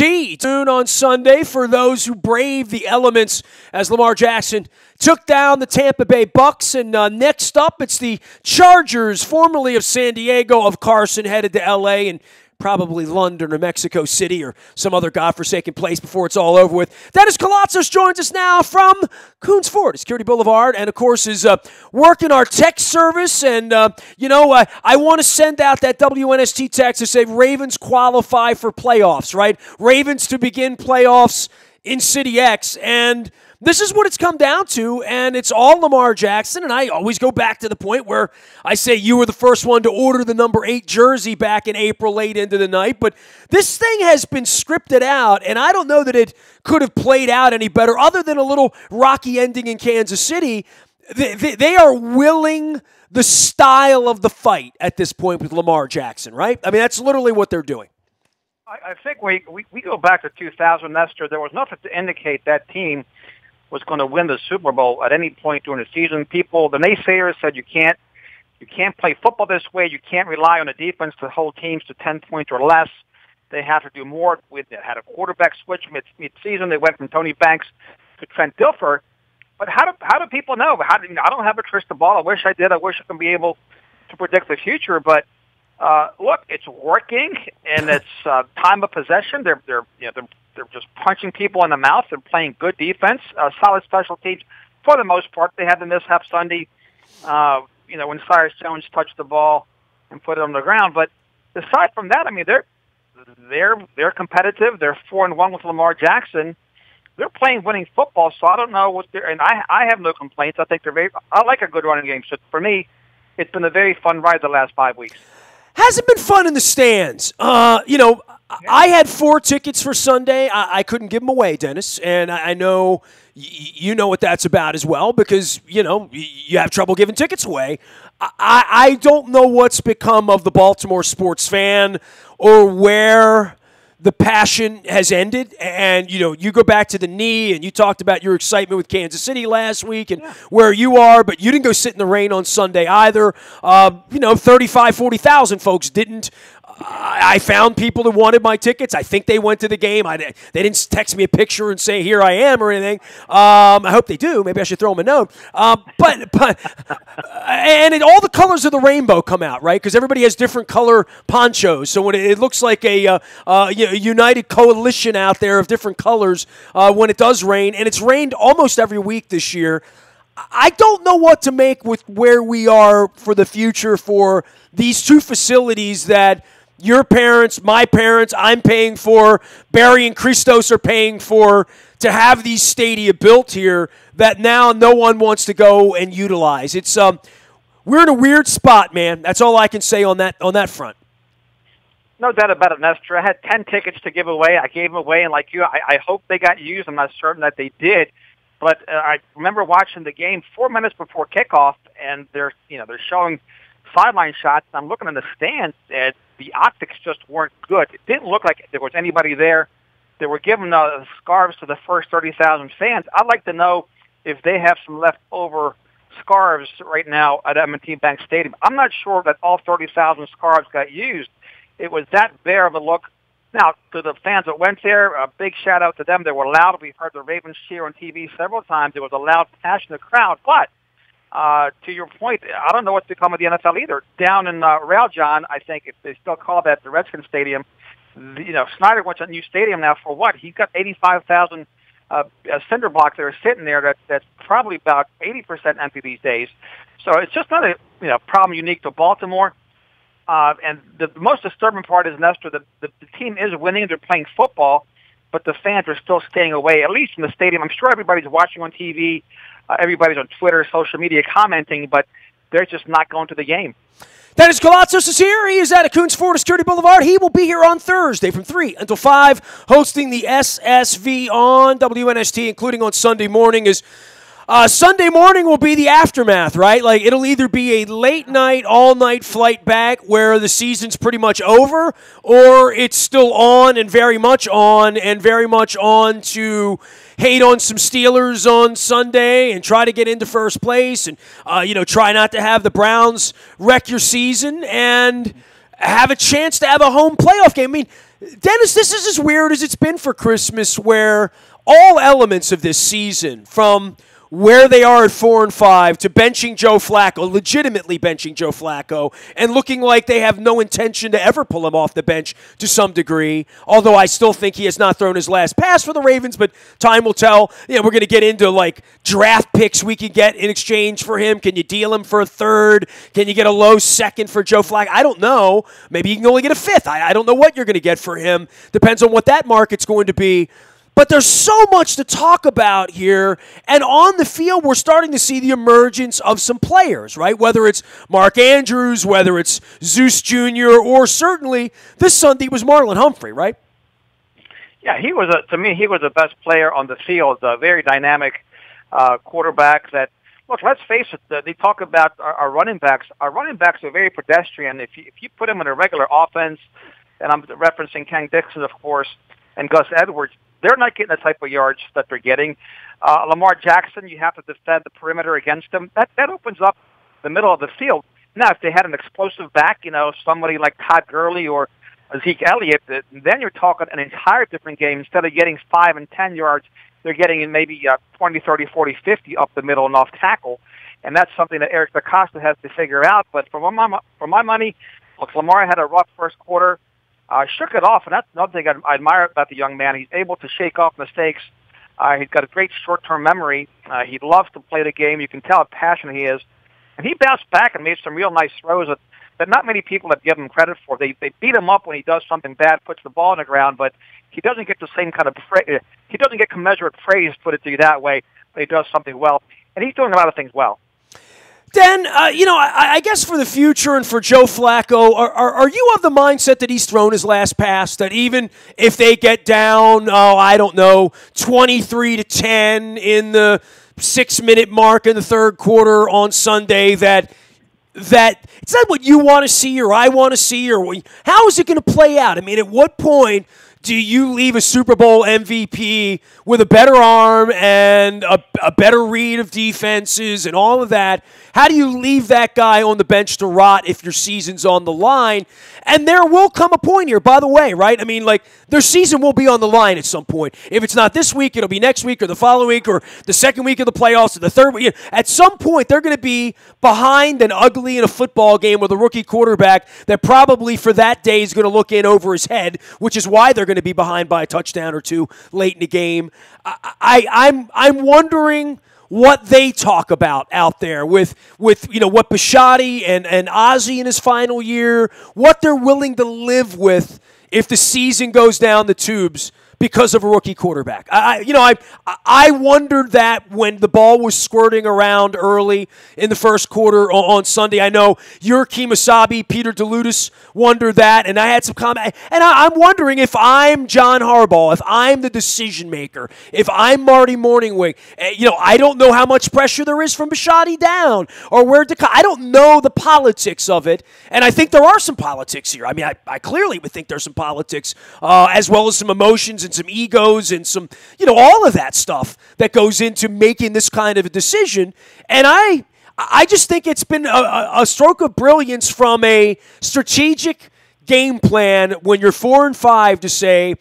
guaranteed. Tune on Sunday for those who brave the elements as Lamar Jackson took down the Tampa Bay Bucks. And next up, it's the Chargers, formerly of San Diego, of Carson, headed to L.A. and probably London or Mexico City or some other godforsaken place before it's all over with. Dennis Koulatsos joins us now from Coons Ford, Security Boulevard, and, of course, is working our text service. And, I want to send out that WNST text to say Ravens qualify for playoffs, right? Ravens to begin playoffs in City X. And this is what it's come down to, and it's all Lamar Jackson. And I always go back to the point where I say you were the first one to order the number 8 jersey back in April, late into the night. But this thing has been scripted out, and I don't know that it could have played out any better other than a little rocky ending in Kansas City. They are willing the style of the fight at this point with Lamar Jackson, right? I mean, that's literally what they're doing. I think we go back to 2000, Nestor. There was nothing to indicate that team was going to win the Super Bowl at any point during the season. People, the naysayers said you can't play football this way. You can't rely on the defense to hold teams to 10 points or less. They have to do more. They had a quarterback switch mid-season. They went from Tony Banks to Trent Dilfer. But how do people know? I don't have a crystal ball. I wish I did. I wish I could be able to predict the future. But look, it's working, and it's time of possession. They're just punching people in the mouth. They're playing good defense, solid special teams for the most part. They had the mishap Sunday, when Cyrus Jones touched the ball and put it on the ground. But aside from that, I mean, they're competitive. They're 4-1 with Lamar Jackson. They're playing winning football, so I don't know what they're. And I have no complaints. I think I like a good running game. So for me, it's been a very fun ride the last 5 weeks. Hasn't been fun in the stands. I had 4 tickets for Sunday. I couldn't give them away, Dennis, and I know you know what that's about as well because, you have trouble giving tickets away. I don't know what's become of the Baltimore sports fan or where the passion has ended. And, you go back to the knee and you talked about your excitement with Kansas City last week and where you are, but you didn't go sit in the rain on Sunday either. 35, 40,000 folks didn't. I found people that wanted my tickets. I think they went to the game. They didn't text me a picture and say, here I am or anything. I hope they do. Maybe I should throw them a note. All the colors of the rainbow come out, right? Because everybody has different color ponchos. So when it looks like a united coalition out there of different colors when it does rain, and it's rained almost every week this year, I don't know what to make with where we are for the future for these 2 facilities that your parents, my parents, I'm paying for, Barry and Christos are paying for, to have these stadia built here that now no one wants to go and utilize. It's we're in a weird spot, man. That's all I can say on that front. No doubt about it, Nestor. I had 10 tickets to give away. I gave them away, and like you, I hope they got used. I'm not certain that they did. But I remember watching the game 4 minutes before kickoff, and they're showing sideline shots. I'm looking in the stands, and the optics just weren't good. It didn't look like there was anybody there. They were giving scarves to the first 30,000 fans. I'd like to know if they have some leftover scarves right now at M&T Bank Stadium. I'm not sure that all 30,000 scarves got used. It was that bare of a look. Now, to the fans that went there, a big shout-out to them. They were loud. We've heard the Ravens cheer on TV several times. There was a loud, passionate crowd. But to your point, I don't know what's become of the NFL either. Down in Railjohn, I think if they still call that the Redskins Stadium, Snyder wants a new stadium now for what? He's got 85,000 cinder blocks that are sitting there that's probably about 80% empty these days. So it's just not a problem unique to Baltimore. And the most disturbing part is, Nestor, the team is winning. They're playing football, but the fans are still staying away, at least from the stadium. I'm sure everybody's watching on TV. Everybody's on Twitter, social media commenting, but they're just not going to the game. Dennis Koulatsos is here. He is at Coons Ford, Security Boulevard. He will be here on Thursday from 3 until 5, hosting the SSV on WNST, including on Sunday morning. Sunday morning will be the aftermath, right? Like, it'll either be a late night, all-night flight back where the season's pretty much over, or it's still on and very much on to hate on some Steelers on Sunday and try to get into first place and, try not to have the Browns wreck your season and have a chance to have a home playoff game. I mean, Dennis, this is as weird as it's been for Christmas, where all elements of this season, from where they are at 4-5 to benching Joe Flacco, legitimately benching Joe Flacco, and looking like they have no intention to ever pull him off the bench to some degree, although I still think he has not thrown his last pass for the Ravens, but time will tell. We're going to get into like draft picks we could get in exchange for him. Can you deal him for a third? Can you get a low second for Joe Flacco? I don't know. Maybe you can only get a fifth. I don't know what you're going to get for him. Depends on what that market's going to be. But there's so much to talk about here, and on the field, we're starting to see the emergence of some players, right? Whether it's Mark Andrews, whether it's Zeus Jr., or certainly this Sunday was Marlon Humphrey, right? Yeah, to me, he was the best player on the field, a very dynamic quarterback that, look, let's face it, they talk about our running backs. Our running backs are very pedestrian. If you put them in a regular offense, and I'm referencing Ken Dixon, of course, and Gus Edwards, they're not getting the type of yards that they're getting. Lamar Jackson, you have to defend the perimeter against him. That opens up the middle of the field. Now, if they had an explosive back, somebody like Todd Gurley or Zeke Elliott, then you're talking an entire different game. Instead of getting 5 and 10 yards, they're getting maybe 20, 30, 40, 50 up the middle and off tackle. And that's something that Eric DaCosta has to figure out. But for my money, look, Lamar had a rough first quarter. Shook it off, and that's another thing I admire about the young man. He's able to shake off mistakes. He's got a great short-term memory. He loves to play the game. You can tell how passionate he is. And he bounced back and made some real nice throws that not many people have given him credit for. They beat him up when he does something bad, puts the ball on the ground, but he doesn't get the same kind of he doesn't get commensurate praise, put it to you that way, but he does something well. And he's doing a lot of things well. Dan, I guess for the future and for Joe Flacco, are you of the mindset that he's thrown his last pass, that even if they get down, 23-10 in the 6-minute mark in the third quarter on Sunday, that it's not what you want to see or I want to see, or how is it going to play out? I mean, at what point do you leave a Super Bowl MVP with a better arm and a better read of defenses and all of that? How do you leave that guy on the bench to rot if your season's on the line? And there will come a point here, by the way, right? I mean, like, their season will be on the line at some point. If it's not this week, it'll be next week or the following week or the second week of the playoffs or the third week. At some point, they're going to be behind and ugly in a football game with a rookie quarterback that probably for that day is going to look in over his head, which is why they're going to be behind by a touchdown or two late in the game. I'm wondering what they talk about out there with what Bisciotti and Ozzie in his final year, what they're willing to live with if the season goes down the tubes because of a rookie quarterback. I wondered that when the ball was squirting around early in the first quarter on Sunday. I know your Kemosabe, Peter DeLutis wondered that, and I had some comment. And I'm wondering if I'm John Harbaugh, if I'm the decision maker, if I'm Marty Morningwig. I don't know how much pressure there is from Bisciotti down or where I don't know the politics of it, and I think there are some politics here. I mean, I clearly would think there's some politics as well as some emotions and some egos and some, all of that stuff that goes into making this kind of a decision. And I just think it's been a stroke of brilliance from a strategic game plan when you're 4-5 to say,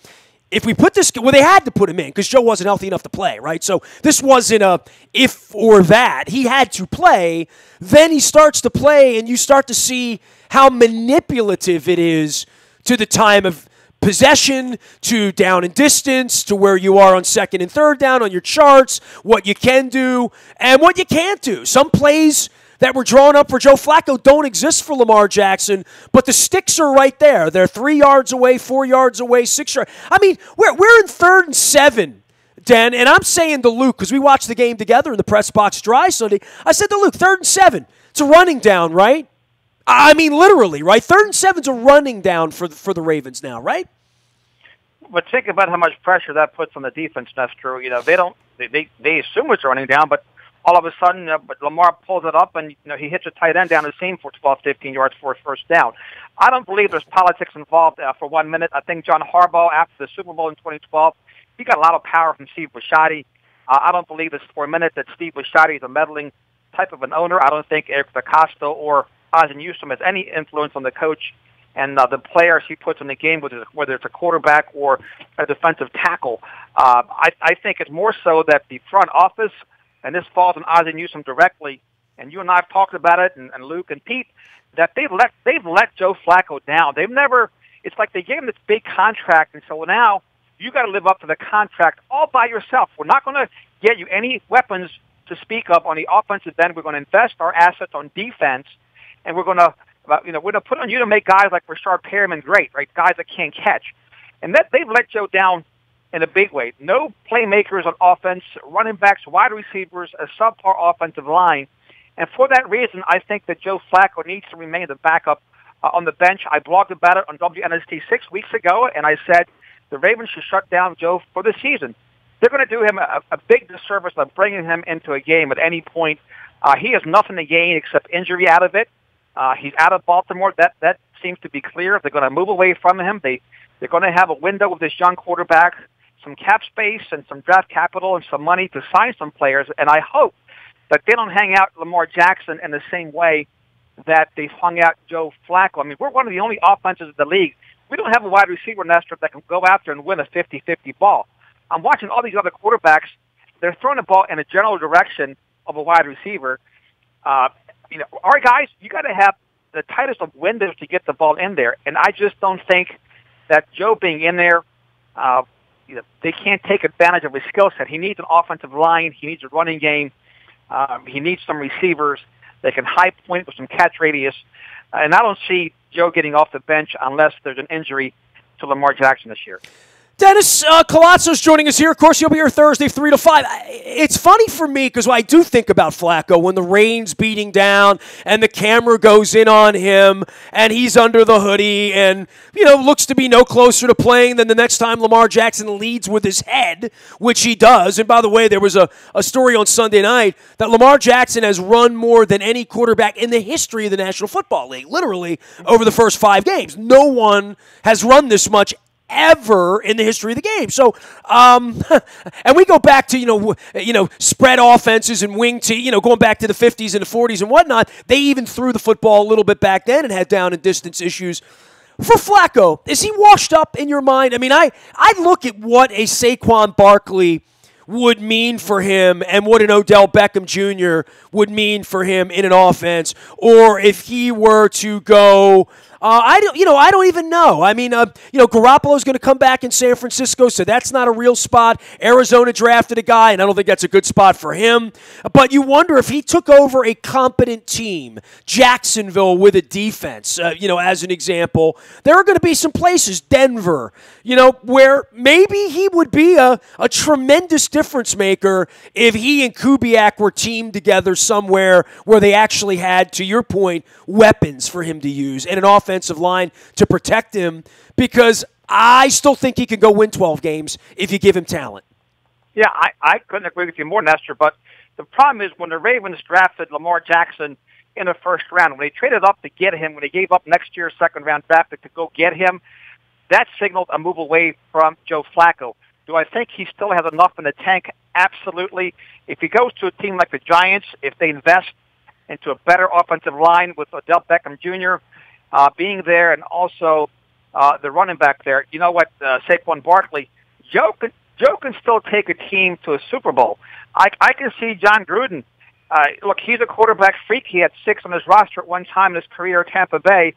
if we put this, well, they had to put him in because Joe wasn't healthy enough to play, right? So this wasn't a if or that. He had to play. Then he starts to play, and you start to see how manipulative it is to the time of possession, to down and distance, to where you are on second and third down on your charts, what you can do and what you can't do. Some plays that were drawn up for Joe Flacco don't exist for Lamar Jackson, but the sticks are right there. They're 3 yards away, 4 yards away, 6 yards. I mean, we're in 3rd and 7, Dan, and I'm saying to Luke, because we watched the game together in the press box dry Sunday, I said to Luke, 3rd and 7. It's a running down, right? I mean, literally, right? 3rd and 7's a running down for the Ravens now, right? But think about how much pressure that puts on the defense, Nestor. They assume it's running down, but all of a sudden, Lamar pulls it up and he hits a tight end down the seam for 12, 15 yards for his first down. I don't believe there's politics involved for 1 minute. I think John Harbaugh, after the Super Bowl in 2012, he got a lot of power from Steve Bisciotti. I don't believe it's for a minute that Steve Bisciotti is a meddling type of an owner. I don't think Eric DaCosta or Ozzie Newsome has any influence on the coach. and the players he puts in the game, whether it's a quarterback or a defensive tackle. I think it's more so that the front office, and this falls on Ozzie Newsome directly, and you and I have talked about it, and Luke and Pete, that they've let Joe Flacco down. It's like they gave him this big contract, and so now you got to live up to the contract all by yourself. We're not going to get you any weapons to speak of on the offensive end. We're going to invest our assets on defense, and we're going to put on you to make guys like Rashard Perriman great, right? Guys that can't catch. And that they've let Joe down in a big way. No playmakers on offense, running backs, wide receivers, a subpar offensive line. And for that reason, I think that Joe Flacco needs to remain the backup on the bench. I blogged about it on WNST 6 weeks ago, and I said the Ravens should shut down Joe for the season. They're going to do him a big disservice by bringing him into a game at any point. He has nothing to gain except injury out of it. He's out of Baltimore. That seems to be clear. They're going to move away from him. They're going to have a window with this young quarterback, some cap space and some draft capital and some money to sign some players. And I hope that they don't hang out Lamar Jackson in the same way that they've hung out Joe Flacco. I mean, we're one of the only offenses in the league. We don't have a wide receiver, Nestor, that can go out there and win a 50-50 ball. I'm watching all these other quarterbacks. They're throwing the ball in a general direction of a wide receiver. Our guys, you got to have the tightest of windows to get the ball in there. And I just don't think that Joe being in there, they can't take advantage of his skill set. He needs an offensive line. He needs a running game. He needs some receivers that can high point with some catch radius. And I don't see Joe getting off the bench unless there's an injury to Lamar Jackson this year. Dennis Koulatsos joining us here. Of course, you'll be here Thursday, 3 to 5. It's funny for me because I do think about Flacco when the rain's beating down and the camera goes in on him and he's under the hoodie and, looks to be no closer to playing than the next time Lamar Jackson leads with his head, which he does. And by the way, there was a story on Sunday night that Lamar Jackson has run more than any quarterback in the history of the National Football League, literally over the first 5 games. No one has run this much ever in the history of the game. So, and we go back to, spread offenses and wing going back to the 50s and the 40s and whatnot. They even threw the football a little bit back then and had down and distance issues. For Flacco, is he washed up in your mind? I mean, I look at what a Saquon Barkley would mean for him and what an Odell Beckham Jr. would mean for him in an offense, or if he were to go, I don't even know. I mean, Garoppolo's going to come back in San Francisco, so that's not a real spot. Arizona drafted a guy, and I don't think that's a good spot for him. But you wonder if he took over a competent team, Jacksonville with a defense, as an example, there are going to be some places, Denver, where maybe he would be a tremendous difference maker if he and Kubiak were teamed together somewhere where they actually had, to your point, weapons for him to use and an offensive line to protect him, because I still think he can go win 12 games if you give him talent. Yeah, I couldn't agree with you more, Nestor, but the problem is when the Ravens drafted Lamar Jackson in the first round, when they traded up to get him, when they gave up next year's second-round draft pick to go get him, that signaled a move away from Joe Flacco. Do I think he still has enough in the tank? Absolutely. If he goes to a team like the Giants, if they invest into a better offensive line with Odell Beckham Jr. Being there and also the running back there, you know what, Saquon Barkley, Joe can still take a team to a Super Bowl. I can see John Gruden. Look, he's a quarterback freak. He had 6 on his roster at one time in his career at Tampa Bay.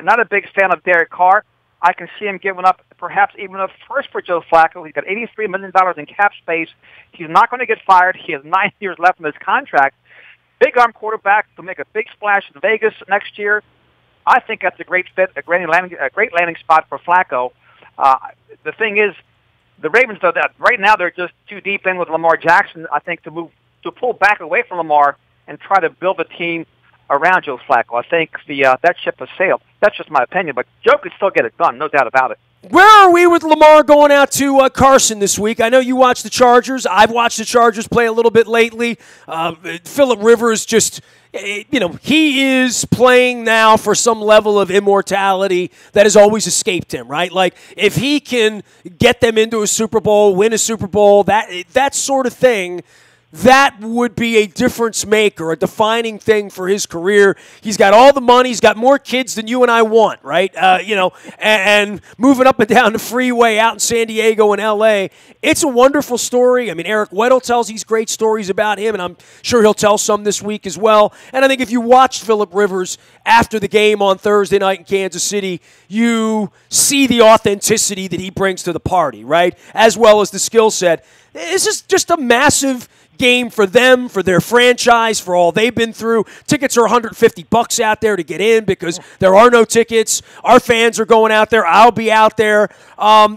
Not a big fan of Derek Carr. I can see him giving up perhaps even a first for Joe Flacco. He's got $83 million in cap space. He's not going to get fired. He has 9 years left in his contract. Big arm quarterback to make a big splash in Vegas next year. I think that's a great fit, a great landing spot for Flacco. The thing is, the Ravens, though, that right now they're just too deep in with Lamar Jackson, I think, to pull back away from Lamar and try to build a team around Joe Flacco. I think that ship has sailed. That's just my opinion, but Joe could still get it done, no doubt about it. Where are we with Lamar going out to Carson this week? I know you watch the Chargers. I've watched the Chargers play a little bit lately. Phillip Rivers just, he is playing now for some level of immortality that has always escaped him, right? Like, if he can get them into a Super Bowl, win a Super Bowl, that sort of thing, that would be a difference maker, a defining thing for his career. He's got all the money. He's got more kids than you and I want, right? And moving up and down the freeway out in San Diego and L.A., it's a wonderful story. I mean, Eric Weddle tells these great stories about him, and I'm sure he'll tell some this week as well. And I think if you watched Phillip Rivers after the game on Thursday night in Kansas City, you see the authenticity that he brings to the party, right? As well as the skill set. This is just a massive game for them, for their franchise, for all they've been through. Tickets are $150 out there to get in because there are no tickets. Our fans are going out there. I'll be out there.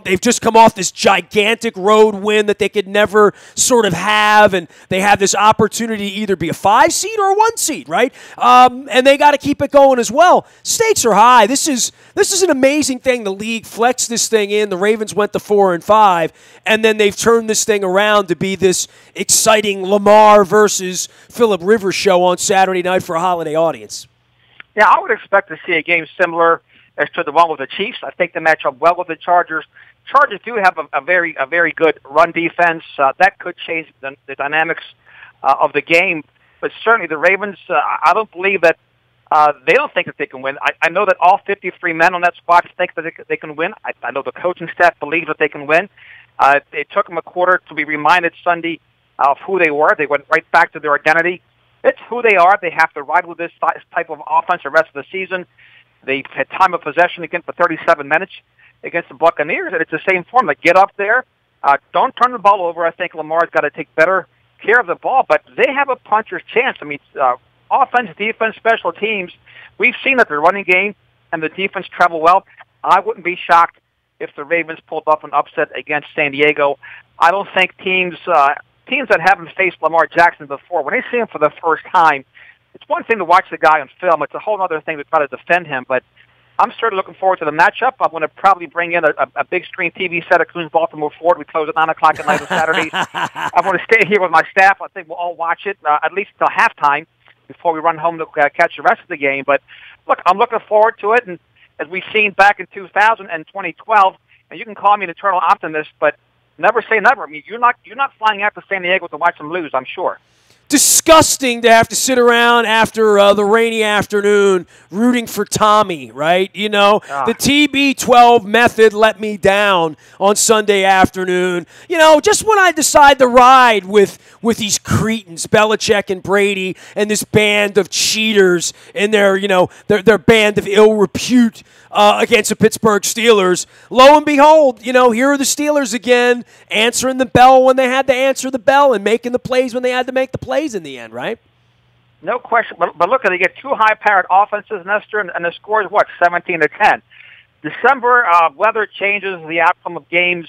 They've just come off this gigantic road win that they could never sort of have, and they have this opportunity to either be a 5 seed or a 1 seed, right? And they got to keep it going as well. Stakes are high. This is an amazing thing. The league flexed this thing in. The Ravens went to 4-5, and then they've turned this thing around to be this exciting Lamar versus Phillip Rivers show on Saturday night for a holiday audience. Yeah, I would expect to see a game similar as to the one with the Chiefs. I think they match up well with the Chargers. Chargers do have a very good run defense. That could change the dynamics of the game. But certainly the Ravens, I don't believe that they don't think that they can win. I know that all 53 men on that squad think that they can win. I know the coaching staff believes that they can win. It took them a quarter to be reminded Sunday of who they were. They went right back to their identity. It's who they are. They have to ride with this type of offense the rest of the season. They've had time of possession again for 37 minutes against the Buccaneers, and it's the same formula. Get up there. Don't turn the ball over. I think Lamar's got to take better care of the ball, but they have a puncher's chance. I mean, offense, defense, special teams, we've seen that the running game and the defense travel well. I wouldn't be shocked if the Ravens pulled off an upset against San Diego. I don't think teams that haven't faced Lamar Jackson before, when they see him for the first time, it's one thing to watch the guy on film. It's a whole other thing to try to defend him. But I'm certainly looking forward to the matchup. I'm going to probably bring in a big screen TV set at Coons Baltimore Ford. We close at 9 o'clock at night on Saturdays. I'm going to stay here with my staff. I think we'll all watch it at least till halftime before we run home to catch the rest of the game. But, look, I'm looking forward to it. And as we've seen back in 2000 and 2012, and you can call me an eternal optimist, but never say never. I mean, you're not flying out to San Diego to watch them lose, I'm sure. Disgusting to have to sit around after the rainy afternoon rooting for Tommy, right? You know, the TB12 method let me down on Sunday afternoon. You know, just when I decide to ride with these cretins, Belichick and Brady, and this band of cheaters and their band of ill repute against the Pittsburgh Steelers, lo and behold, you know, here are the Steelers again, answering the bell when they had to answer the bell and making the plays when they had to make the plays in the end, right? No question. But look, they get two high-powered offenses, Nestor, and the score is, 17-10. December, weather changes the outcome of games.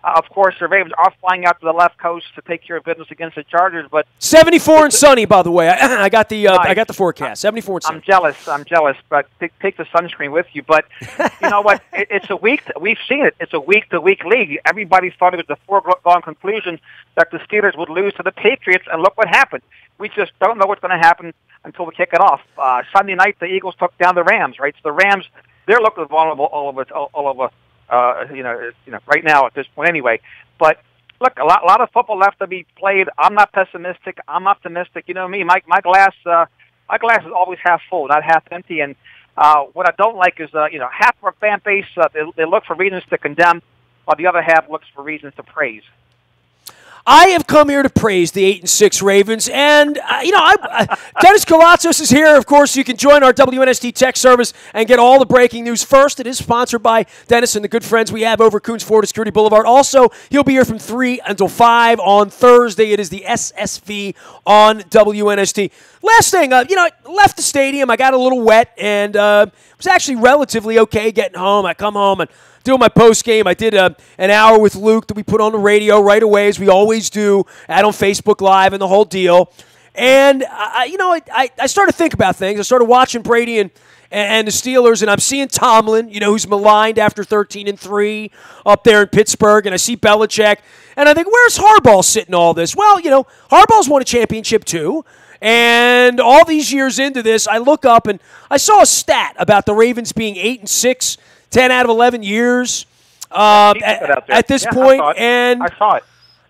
Of course, the Ravens are flying out to the left coast to take care of business against the Chargers. But 74 and sunny, by the way. I got the forecast. 74 and sunny. I'm jealous. But take the sunscreen with you. But you know what? It's a week. We've seen it. It's a week-to-week league. Everybody thought it was a foregone conclusion that the Steelers would lose to the Patriots, and look what happened. We just don't know what's going to happen until we kick it off. Sunday night, the Eagles took down the Rams. Right, so the Rams, they're looking vulnerable all over. Right now at this point anyway. But look, a lot of football left to be played. I'm not pessimistic. I'm optimistic. You know me, my glass is always half full, not half empty. And what I don't like is half of our fan base they look for reasons to condemn, while the other half looks for reasons to praise. I have come here to praise the 8-6 Ravens, and Dennis Koulatsos is here. Of course, you can join our WNST tech service and get all the breaking news first. It is sponsored by Dennis and the good friends we have over Coons Florida Security Boulevard. Also, he'll be here from 3 until 5 on Thursday. It is the SSV on WNST. Last thing, I left the stadium. I got a little wet, and was actually relatively okay getting home. I come home and doing my post game. I did an hour with Luke that we put on the radio right away, as we always do, out on Facebook Live and the whole deal. And I started to think about things. I started watching Brady and the Steelers, and I'm seeing Tomlin, who's maligned after 13-3 up there in Pittsburgh, and I see Belichick, and I think, where's Harbaugh sitting all this? Well, Harbaugh's won a championship too. And all these years into this, I look up and I saw a stat about the Ravens being 8-6. 10 out of 11 years at this point. And I saw it.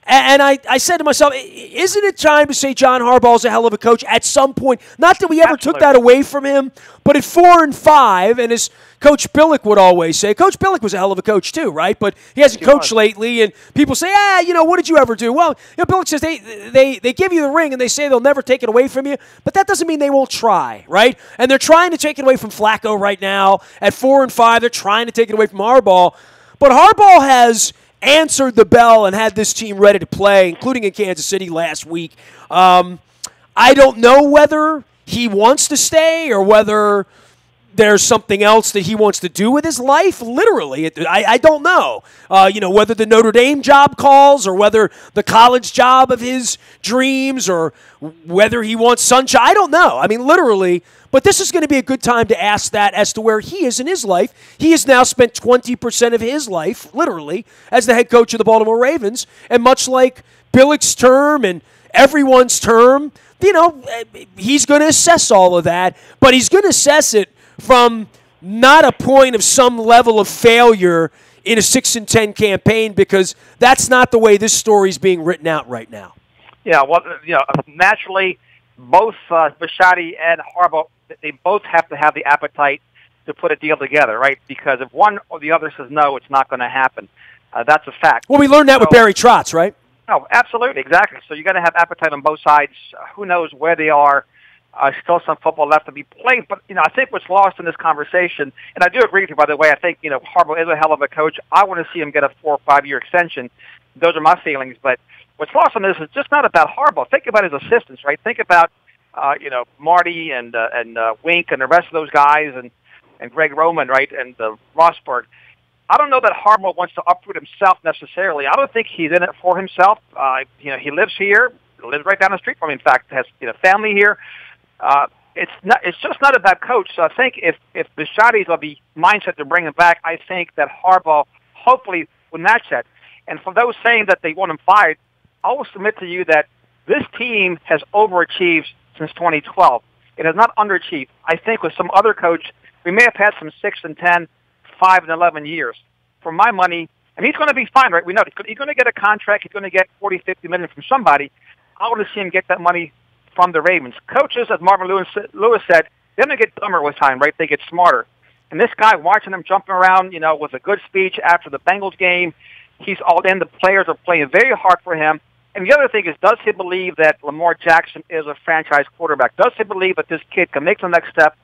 And I said to myself, isn't it time to say John Harbaugh's a hell of a coach at some point? Not that we ever took that away from him, but at 4-5, and as Coach Billick would always say, Coach Billick was a hell of a coach too, right? But he hasn't coached lately, and people say, what did you ever do? Well, Billick says they give you the ring, and they say they'll never take it away from you, but that doesn't mean they won't try, right? And they're trying to take it away from Flacco right now. At 4-5, they're trying to take it away from Harbaugh. But Harbaugh has answered the bell and had this team ready to play, including in Kansas City last week. I don't know whether he wants to stay or whether there's something else that he wants to do with his life. Literally, I don't know. Whether the Notre Dame job calls or whether the college job of his dreams or whether he wants sunshine. I don't know. I mean, literally. But this is going to be a good time to ask that as to where he is in his life. He has now spent 20% of his life, literally, as the head coach of the Baltimore Ravens. And much like Billick's term and everyone's term, he's going to assess all of that. But he's going to assess it from not a point of some level of failure in a 6-10 campaign, because that's not the way this story is being written out right now. Yeah, well, naturally, both Bisciotti and Harbaugh, they both have to have the appetite to put a deal together, right? Because if one or the other says no, it's not going to happen. That's a fact. Well, we learned that with Barry Trotz, right? No, absolutely, exactly. So you got to have appetite on both sides. Who knows where they are? Still some football left to be played, but I think what's lost in this conversation, and I do agree with you, by the way. I think Harbaugh is a hell of a coach. I want to see him get a 4 or 5 year extension. Those are my feelings. But what's lost in this is just not about Harbaugh. Think about his assistants, right? Think about Marty and Wink and the rest of those guys and Greg Roman, right, and Rosberg. I don't know that Harbaugh wants to uproot himself necessarily. I don't think he's in it for himself. He lives here, lives right down the street from me. In fact, has family here. It's just not about coach. So I think if Bisciotti's of the mindset to bring him back, I think that Harbaugh hopefully would match that. And for those saying that they want him fired, I will submit to you that this team has overachieved since 2012. It has not underachieved. I think with some other coach, we may have had some 6-10, 5-11 years. For my money, and he's going to be fine, right? We know he's going to get a contract. He's going to get $40, $50 million from somebody. I want to see him get that money from the Ravens. Coaches, as Marvin Lewis said, they don't get dumber with time, right? They get smarter. And this guy, watching him jumping around, with a good speech after the Bengals game, he's all in. The players are playing very hard for him. And the other thing is, does he believe that Lamar Jackson is a franchise quarterback? Does he believe that this kid can make the next step,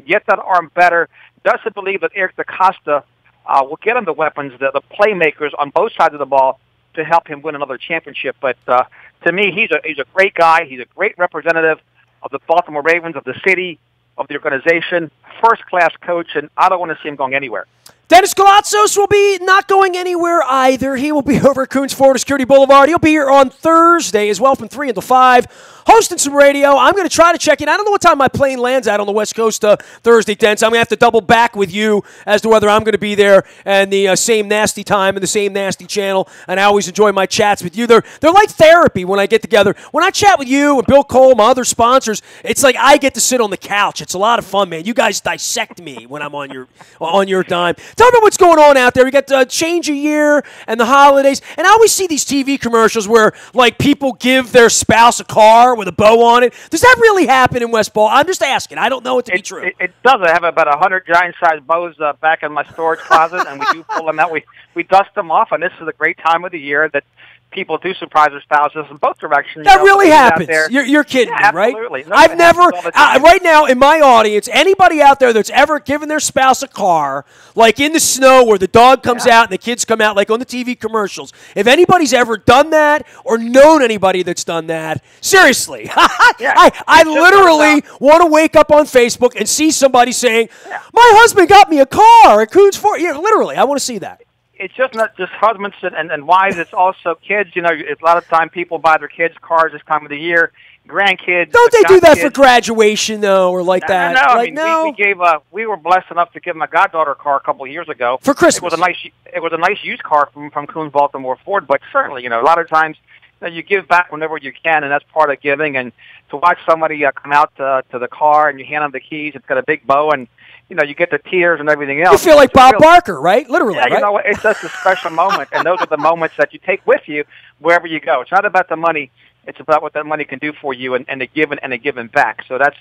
get that arm better? Does he believe that Eric DaCosta will get him the weapons, the playmakers on both sides of the ball to help him win another championship? But to me, he's a great guy. He's a great representative of the Baltimore Ravens, of the city, of the organization, first-class coach, and I don't want to see him going anywhere. Dennis Koulatsos will be not going anywhere either. He will be over at Coons Florida Security Boulevard. He'll be here on Thursday as well from 3 until 5, hosting some radio. I'm going to try to check in. I don't know what time my plane lands out on the West Coast Thursday, Dennis. I'm going to have to double back with you as to whether I'm going to be there and the same nasty time and the same nasty channel, and I always enjoy my chats with you. They're like therapy when I get together. When I chat with you and Bill Cole, my other sponsors, it's like I get to sit on the couch. It's a lot of fun, man. You guys dissect me when I'm on your dime. Tell me about what's going on out there. We got change of year and the holidays, and I always see these TV commercials where like people give their spouse a car with a bow on it. Does that really happen in West Ball? I'm just asking. I don't know it to be true. It does. I have about 100 giant-sized bows back in my storage closet, and we do pull them out. We dust them off, and this is a great time of the year that people do surprise their spouses in both directions. That really happens. You're kidding me, right? Absolutely. No, I've never, right now in my audience, anybody out there that's ever given their spouse a car, like in the snow where the dog comes out and the kids come out, like on the TV commercials, if anybody's ever done that or known anybody that's done that, seriously, I literally want to wake up on Facebook and see somebody saying, my husband got me a car at Coons Ford. Literally, I want to see that. It's just not just husbands and wives. It's also kids. A lot of time people buy their kids cars this time of the year. Grandkids. Don't they do that for graduation though, or like that? No. We were blessed enough to give my goddaughter a car a couple of years ago for Christmas. It was a nice used car from Coons Baltimore Ford. But certainly, a lot of times you give back whenever you can, and that's part of giving. And to watch somebody come out to the car and you hand them the keys, it's got a big bow, and you get the tears and everything else. You feel like Bob Barker, right? Literally, yeah, right? It's just a special moment, and those are the moments that you take with you wherever you go. It's not about the money. It's about what that money can do for you and the giving back. So that's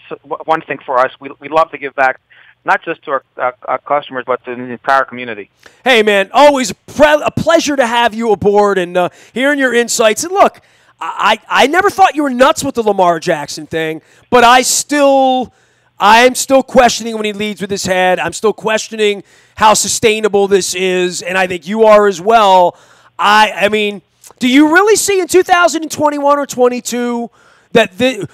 one thing for us. We love to give back, not just to our customers, but to the entire community. Hey, man, always a pleasure to have you aboard and hearing your insights. And look, I never thought you were nuts with the Lamar Jackson thing, but I'm still questioning when he leads with his head. I'm still questioning how sustainable this is, and I think you are as well. I mean, do you really see in 2021 or 22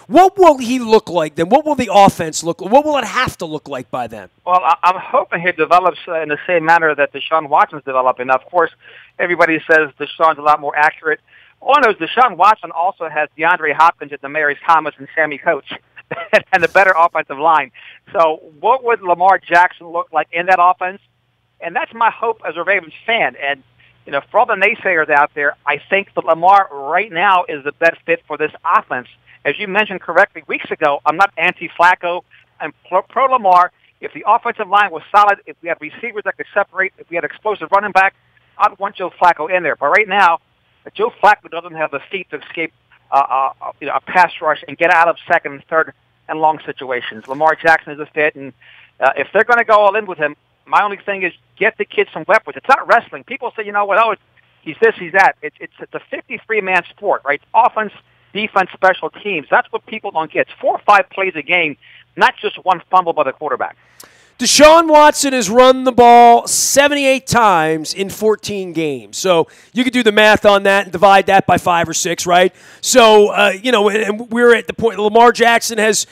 what will he look like then? What will the offense look like? What will it have to look like by then? Well, I'm hoping he develops in the same manner that Deshaun Watson's developing. Now, of course, everybody says Deshaun's a lot more accurate. All I know is Deshaun Watson also has DeAndre Hopkins and Demaryius Thomas and Sammy Coates and a better offensive line. So what would Lamar Jackson look like in that offense? And that's my hope as a Ravens fan. And, for all the naysayers out there, I think that Lamar right now is the best fit for this offense. As you mentioned correctly weeks ago, I'm not anti-Flacco. I'm pro-Lamar. If the offensive line was solid, if we had receivers that could separate, if we had explosive running back, I'd want Joe Flacco in there. But right now, Joe Flacco doesn't have the feet to escape a pass rush and get out of second and third and long situations. Lamar Jackson is a fit, and if they're going to go all in with him, my only thing is get the kid some weapons. It's not wrestling. People say, he's this, he's that. It's a 53-man sport, right? Offense, defense, special teams. That's what people don't get. It's 4 or 5 plays a game, not just one fumble by the quarterback. Deshaun Watson has run the ball 78 times in 14 games. So you could do the math on that and divide that by 5 or 6, right? So, and we're at the point Lamar Jackson has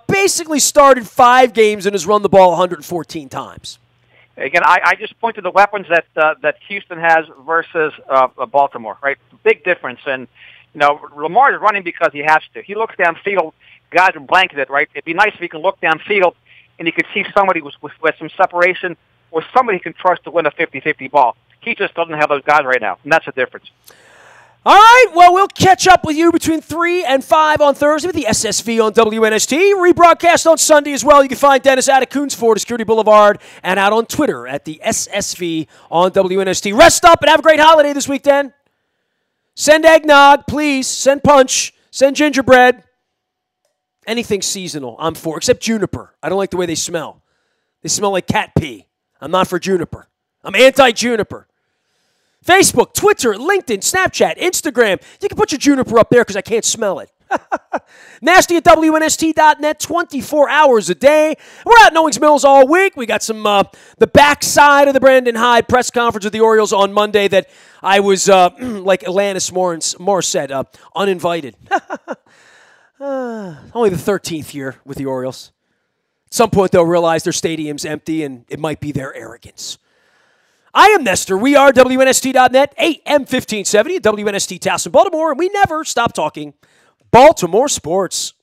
basically started 5 games and has run the ball 114 times. Again, I just point to the weapons that Houston has versus Baltimore, right? Big difference. And, Lamar is running because he has to. He looks downfield, guys are blanketed, right? It'd be nice if he can look downfield and he could see somebody with some separation or somebody he can trust to win a 50-50 ball. He just doesn't have those guys right now, and that's the difference. All right, well, we'll catch up with you between 3 and 5 on Thursday with the SSV on WNST. Rebroadcast on Sunday as well. You can find Dennis out at Coonsford, Security Boulevard, and out on Twitter at the SSV on WNST. Rest up and have a great holiday this week, Den. Send eggnog, please. Send punch. Send gingerbread. Anything seasonal, I'm for, except juniper. I don't like the way they smell. They smell like cat pee. I'm not for juniper. I'm anti-juniper. Facebook, Twitter, LinkedIn, Snapchat, Instagram. You can put your juniper up there because I can't smell it. Nasty at WNST.net 24 hours a day. We're out in Owings Mills all week. We got some the backside of the Brandon Hyde press conference with the Orioles on Monday that I was, like Alanis Morris said, uninvited. Only the 13th year with the Orioles. At some point, they'll realize their stadium's empty, and it might be their arrogance. I am Nestor. We are WNST.net, AM 1570, WNST Towson, Baltimore, and we never stop talking Baltimore sports.